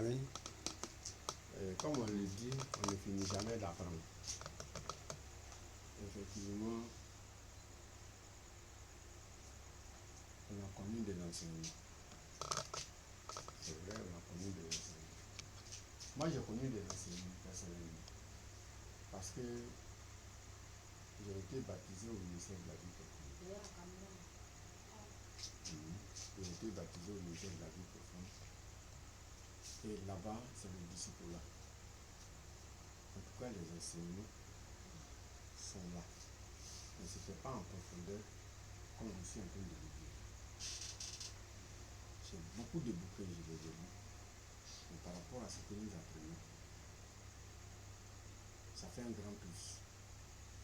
Amen. Comme on le dit, on ne finit jamais d'apprendre. Effectivement, on a connu des enseignements. C'est vrai, on a connu des enseignements. Moi, j'ai connu des enseignements personnellement. Parce que j'ai été baptisé au ministère de la vie profonde. J'ai été baptisé au ministère de la vie profonde. Et là-bas, c'est le disciple-là. En tout cas, les enseignements sont là. Mais ce n'était pas en profondeur comme je suis en train de le dire. J'ai beaucoup de bouquins, je les ai lus. Mais par rapport à ce que nous apprenons, ça fait un grand plus.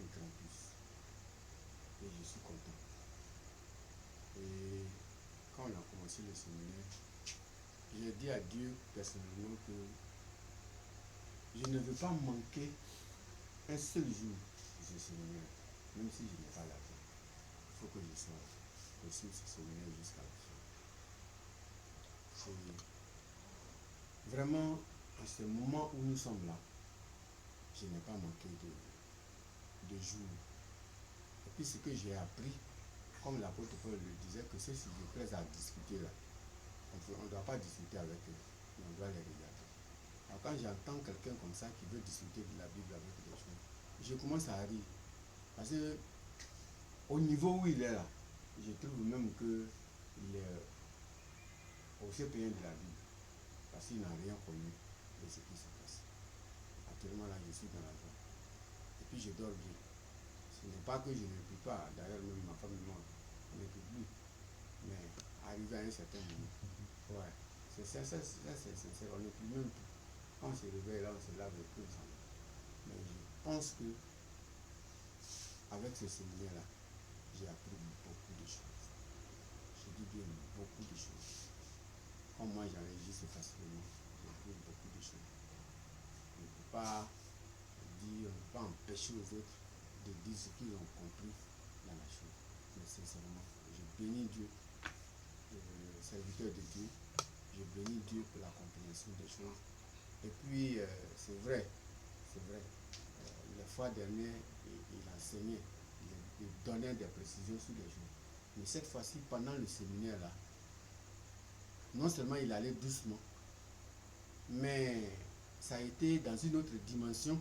Un grand plus. Et je suis content. Et quand on a commencé le séminaire, j'ai dit à Dieu personnellement que je ne veux pas manquer un seul jour de ce séminaire, même si je n'ai pas la paix. Il faut que je sois reçu ce séminaire jusqu'à la fin. C'est vraiment à ce moment où nous sommes là, je n'ai pas manqué de jours. Et puis ce que j'ai appris, comme l'apôtre Paul le disait, que ceux qui sont prêts à discuter là, on ne doit pas discuter avec eux, mais on doit les regarder. Alors quand j'entends quelqu'un comme ça qui veut discuter de la Bible avec des choses, je commence à rire. Parce que au niveau où il est là, je trouve même qu'il est au CPN de la Bible. Parce qu'il n'a rien connu de ce qui se passe. Actuellement là, je suis dans la joie. Et puis je dors bien. Ce n'est pas que je ne prie pas. D'ailleurs, même ma femme et moi, on ne prie plus. Mais arrivé à un certain moment, ouais, c'est sincère, on ne prie même plus. Quand on se réveille là, on se lave les pieds ensemble. Mais je pense que avec ce séminaire-là, j'ai appris beaucoup de choses. Je dis bien beaucoup de choses. Comme moi j'enregistre facilement, j'ai appris beaucoup de choses. On ne peut pas dire, on ne peut pas empêcher aux autres de dire ce qu'ils ont compris dans la chose. Mais sincèrement, je bénis Dieu, le serviteur de Dieu, je bénis Dieu pour la compréhension des choses. Et puis, c'est vrai, la fois dernière, il enseignait, il donnait des précisions sur les choses. Mais cette fois-ci, pendant le séminaire là, non seulement il allait doucement, mais ça a été dans une autre dimension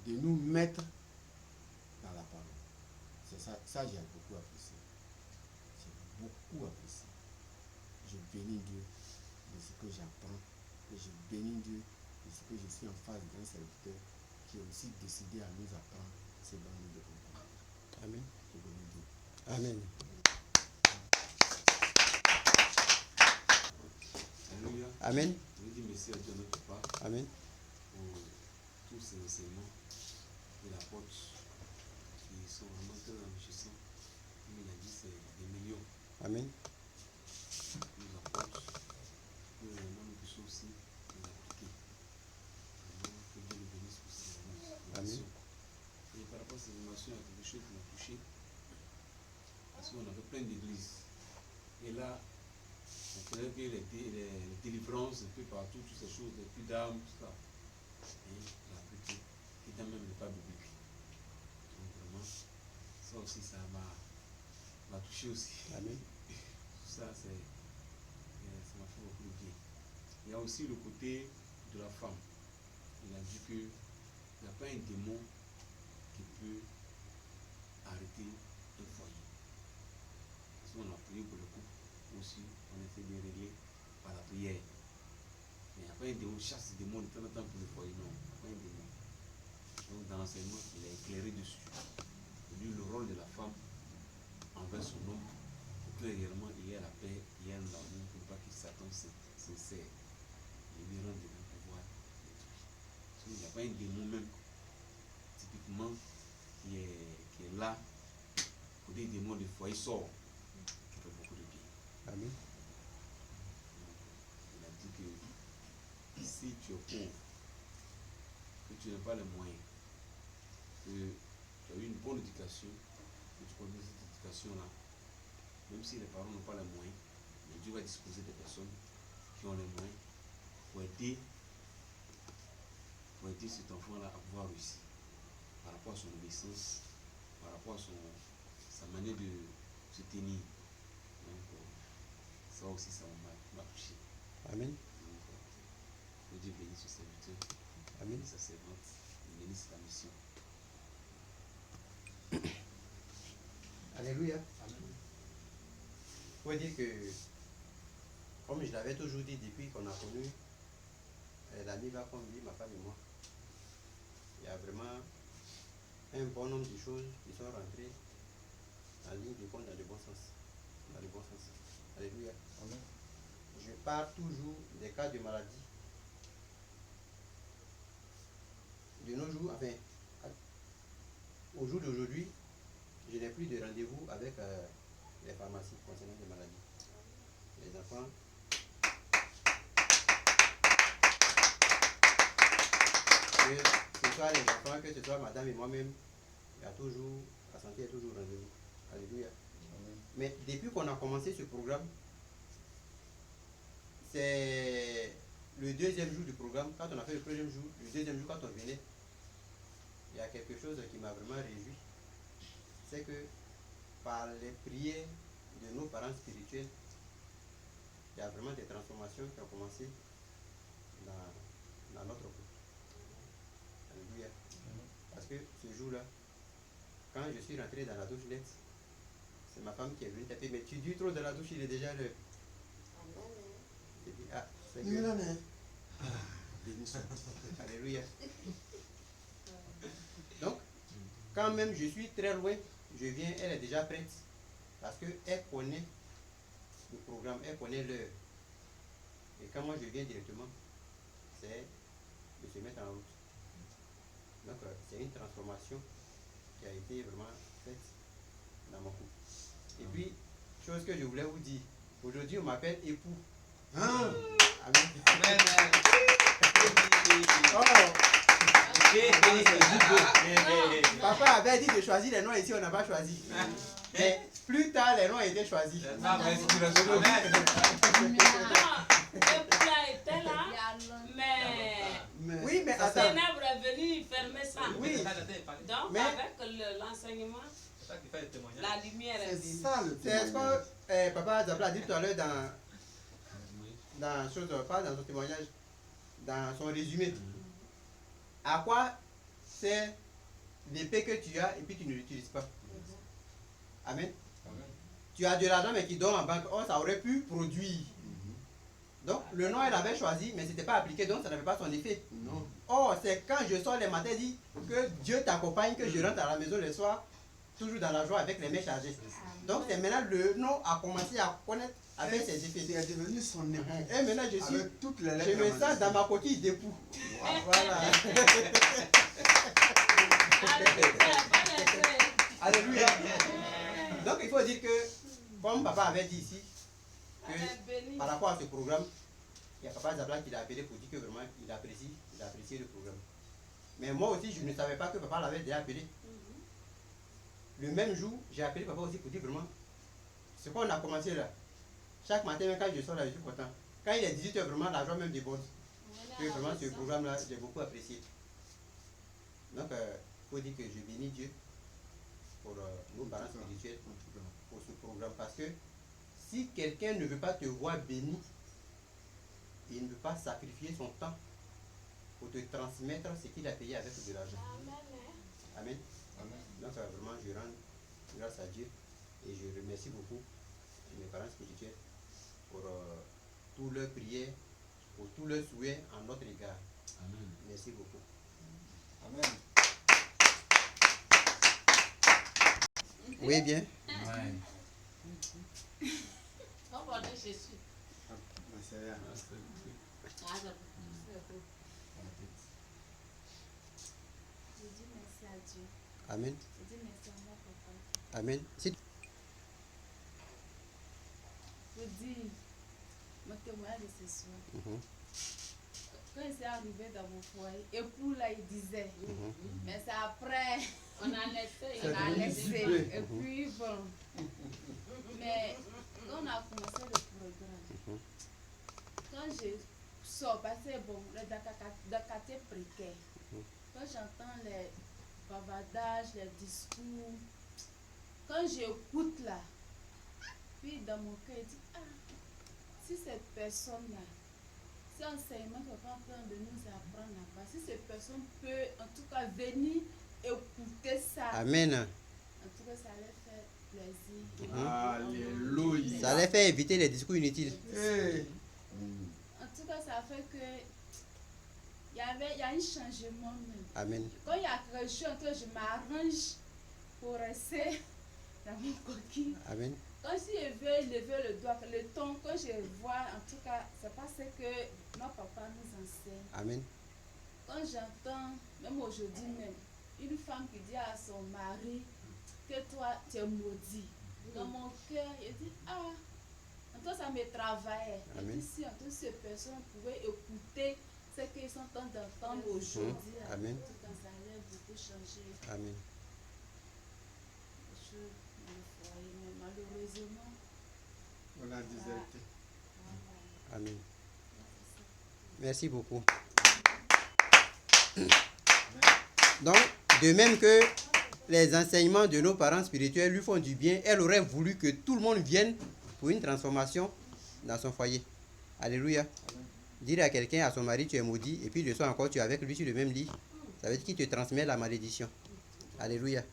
de nous mettre dans la parole. C'est ça j'ai beaucoup apprécié. J'ai beaucoup apprécié. Je bénis Dieu de ce que j'apprends et je bénis Dieu de ce que je suis en face d'un serviteur qui a aussi décidé à nous apprendre ce dont nous devons comprendre. Amen. Je bénis Dieu. Amen. Alléluia. Amen. Je dis merci à Dieu notre Papa Amen. pour tous ces enseignements de l'apôtre qui sont vraiment très enrichissants. Comme il a dit, c'est des millions. Amen. Nous apportent que vraiment nous puissions aussi les appliquer. Vraiment, que Dieu nous bénisse pour ces informations. Et par rapport à ces informations, il y a quelque chose qui m'a touché. Parce qu'on avait plein d'églises. Et là, on faisait que les délivrances un peu partout, toutes ces choses, les puits d'âme, tout ça. Et la petite, qui dans même n'est pas biblique. Donc vraiment, ça aussi, ça m'a touché aussi. Amen. Tout ça, ça m'a fait beaucoup de bien. Il y a aussi le côté de la femme. Il a dit qu'il n'y a pas un démon qui peut arrêter un foyer. Parce qu'on a prié pour le couple aussi, on essaie de régler par la prière. Mais il n'y a pas un démon qui chasse des démons de temps en temps pour le foyer, non. Il n'y a pas un démon. Donc dans l'enseignement, il a éclairé dessus. Il dit le rôle de la femme envers son homme, pour que réellement il y ait la paix, il y ait l'amour, pour ne pas que Satan s'insère et lui rende le pouvoir détruire. Il n'y a pas un démon même, typiquement, qui est là, pour des démons de foyer sort, qui fait beaucoup de bien. Amen. Il a dit que si tu es pauvre, que tu n'as pas les moyens, que tu as eu une bonne éducation, que tu connais cette éducation-là, même si les parents n'ont pas les moyens, mais Dieu va disposer des personnes qui ont les moyens pour aider aider cet enfant-là à pouvoir réussir par rapport à son obéissance, par rapport à sa manière de se tenir. Donc, ça aussi, ça m'a touché. Amen. Donc, que Dieu bénisse ce serviteur, Amen. sa servante, il bénisse la mission. Alléluia. Il faut dire que, comme je l'avais toujours dit depuis qu'on a connu l'ami va comme lui, ma femme et moi, il y a vraiment un bon nombre de choses qui sont rentrées en ligne de compte dans le bon sens. Dans le bon sens. Alléluia. Amen. Je parle toujours des cas de maladie. De nos jours, enfin, au jour d'aujourd'hui, je n'ai plus de rendez-vous avec les pharmacies concernant les maladies. Les enfants. Que ce soit les enfants, que ce soit madame et moi-même, il y a toujours, la santé est toujours au rendez-vous. Alléluia. Amen. Mais depuis qu'on a commencé ce programme, c'est le deuxième jour du programme, quand on a fait le premier jour, le deuxième jour quand on venait, il y a quelque chose qui m'a vraiment réjoui. C'est que par les prières de nos parents spirituels, il y a vraiment des transformations qui ont commencé dans notre couple. Alléluia. Parce que ce jour-là, quand je suis rentré dans la douche lettre, c'est ma femme qui est venue taper, mais tu dis trop de la douche, il est déjà l'heure. J'ai dit, ah, c'est que... Béni soit. Alléluia. Donc, quand même je suis très loin, je viens, elle est déjà prête. Parce qu'elle connaît le programme, elle connaît l'heure. Et quand moi je viens directement, c'est de se mettre en route. Donc, c'est une transformation qui a été vraiment faite dans mon couple. Et puis, chose que je voulais vous dire, aujourd'hui on m'appelle époux. Hein? Amen. Amen. Papa avait dit de choisir les noms ici, on n'a pas choisi. Mais plus tard, les noms étaient choisis. Amen. Là était là, mais Oui, mais le attends. ténèbre est venu fermer ça. Oui. Donc Mais- avec l'enseignement, la lumière est C'est venue. ça le C'est ce témoignage. que Papa Zabla a dit tout à l'heure pas dans son témoignage, dans son résumé. À quoi c'est l'épée que tu as et puis tu ne l'utilises pas? Amen. Tu as de l'argent mais qui dort en banque. Oh, ça aurait pu produire. Donc, le nom, elle avait choisi, mais ce n'était pas appliqué, donc ça n'avait pas son effet. Non. Oh, c'est quand je sors les matins, il dit que Dieu t'accompagne, que je rentre à la maison le soir, toujours dans la joie avec les mains chargées. Donc, c'est maintenant le nom a commencé à connaître avec ses effets. C'est devenu son époux. Et maintenant, je suis. Avec toutes les Je lettres. me sens dans ma coquille d'époux. Voilà. Alléluia. Donc, il faut dire que, comme papa avait dit ici, que par rapport à ce programme, il y a papa Zabla qui l'a appelé pour dire que vraiment il apprécie le programme. Mais moi aussi, je ne savais pas que papa l'avait déjà appelé. Le même jour, j'ai appelé papa aussi pour dire vraiment ce qu'on a commencé là. Chaque matin, même quand je sors là, je suis content. Quand il est 18h, vraiment, la joie même déborde. Que vraiment, ce programme-là, j'ai beaucoup apprécié. Donc, il faut dire que je bénis Dieu pour nos parents spirituels, pour ce programme. Parce que si quelqu'un ne veut pas te voir béni, il ne veut pas sacrifier son temps pour te transmettre ce qu'il a payé avec de l'argent. Amen. Donc, vraiment, je rends grâce à Dieu et je remercie beaucoup mes parents spirituels pour tous leurs prières, pour tous leurs souhaits en notre égard. Amen. Merci beaucoup. Amen. Oui, bien. Ouais. On va aller Jésus. C'est rien. Je dis merci à Dieu. Amen. Je dis merci à mon papa. Amen. Si- Je dis mon témoignage de ce soir. Mhm, Quand il s'est arrivé dans mon foyer, époux là, il disait. mhm. Mais c'est après, On a laissé. on a devenu laissé. zippé. Et puis bon. Mais quand on a commencé le programme, Mhm. quand je sort, parce que bon, dans le quartier précaire, quand j'entends les bavardages, les discours, quand j'écoute là, puis dans mon cœur, je dis, ah, si cette personne-là, si enseignement qu'on est en train de nous apprendre là-bas, si cette personne peut en tout cas venir écouter ça, Amen. en tout cas ça leur fait plaisir. Alléluia. Ça allait faire éviter les discours inutiles. Hey. En tout cas, ça fait que il y a un changement même. Amen. Quand il y a quelque chose que je m'arrange pour rester dans mon coquille. Amen. Quand je veux lever le doigt, le ton, quand je vois, en tout cas, c'est parce que nos papas nous enseignent. Amen. Quand j'entends, même aujourd'hui même, une femme qui dit à son mari que toi, tu es maudit. Dans mon cœur, je dis, ah, en tout cas, ça me travaille. Amen. Et puis, si en tout cas, ces personnes pouvaient écouter ce qu'ils sont en train d'entendre aujourd'hui, Amen. en tout cas, ça allait beaucoup changer. Amen. Les choses dans le foyer, mais malheureusement, On a déserté. voilà. Amen. Merci beaucoup. Donc, de même que les enseignements de nos parents spirituels lui font du bien, elle aurait voulu que tout le monde vienne pour une transformation dans son foyer. Alléluia. Dire à quelqu'un, à son mari, tu es maudit, et puis le soir encore, tu es avec lui sur le même lit. Ça veut dire qu'il te transmet la malédiction. Alléluia.